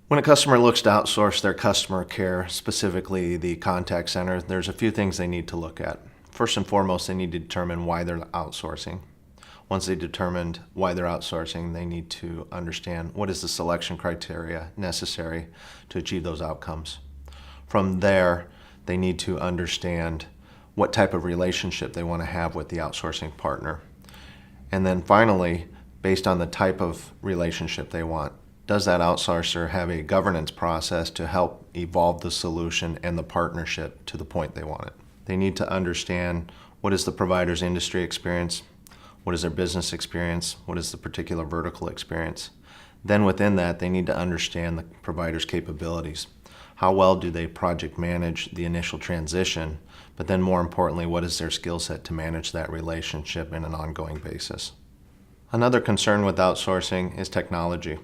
When a customer looks to outsource their customer care, specifically the contact center, there's a few things they need to look at. First and foremost, they need to determine why they're outsourcing. Once they've determined why they're outsourcing, they need to understand what is the selection criteria necessary to achieve those outcomes. From there, they need to understand what type of relationship they want to have with the outsourcing partner. And then finally, based on the type of relationship they want, does that outsourcer have a governance process to help evolve the solution and the partnership to the point they want it? They need to understand what is the provider's industry experience, what is their business experience, what is the particular vertical experience. Then within that, they need to understand the provider's capabilities. How well do they project manage the initial transition, but then more importantly, what is their skill set to manage that relationship in an ongoing basis? Another concern with outsourcing is technology.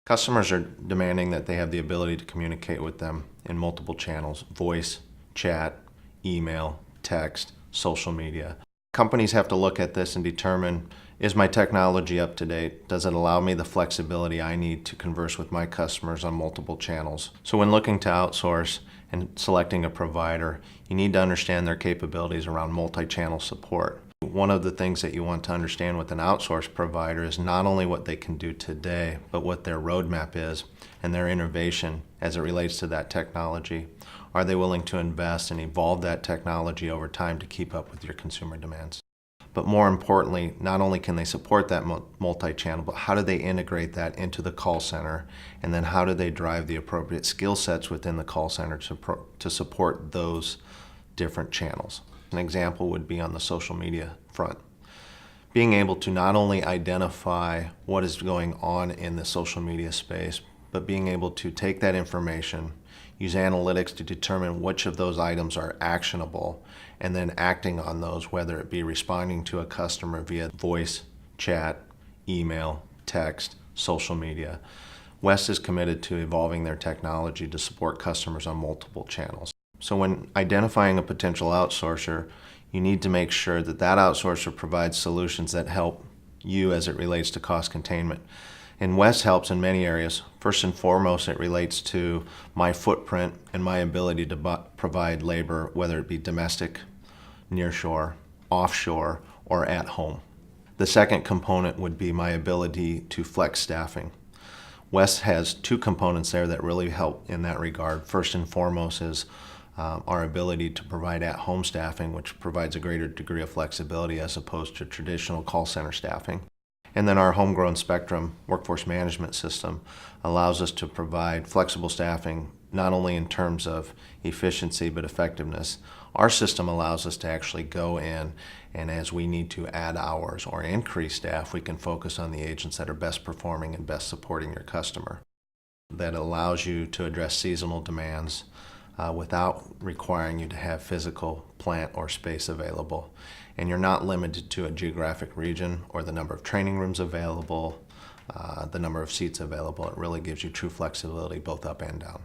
Customers are demanding that they have the ability to communicate with them in multiple channels: voice, chat, email, text, social media. Companies have to look at this and determine, is my technology up to date? Does it allow me the flexibility I need to converse with my customers on multiple channels? So when looking to outsource and selecting a provider, you need to understand their capabilities around multi-channel support. One of the things that you want to understand with an outsourced provider is not only what they can do today, but what their roadmap is and their innovation as it relates to that technology. Are they willing to invest and evolve that technology over time to keep up with your consumer demands? But more importantly, not only can they support that multi-channel, but how do they integrate that into the call center? And then how do they drive the appropriate skill sets within the call center to support those different channels? An example would be on the social media front. Being able to not only identify what is going on in the social media space, but being able to take that information, use analytics to determine which of those items are actionable, and then acting on those, whether it be responding to a customer via voice, chat, email, text, social media. West is committed to evolving their technology to support customers on multiple channels. So when identifying a potential outsourcer, you need to make sure that that outsourcer provides solutions that help you as it relates to cost containment. And West helps in many areas. First and foremost, it relates to my footprint and my ability to provide labor, whether it be domestic, nearshore, offshore, or at home. The second component would be my ability to flex staffing. West has two components there that really help in that regard. First and foremost is our ability to provide at-home staffing, which provides a greater degree of flexibility as opposed to traditional call center staffing. And then our homegrown Spectrum workforce management system allows us to provide flexible staffing, not only in terms of efficiency but effectiveness. Our system allows us to actually go in, and as we need to add hours or increase staff, we can focus on the agents that are best performing and best supporting your customer. That allows you to address seasonal demands without requiring you to have physical plant or space available. And you're not limited to a geographic region or the number of training rooms available, the number of seats available. It really gives you true flexibility both up and down.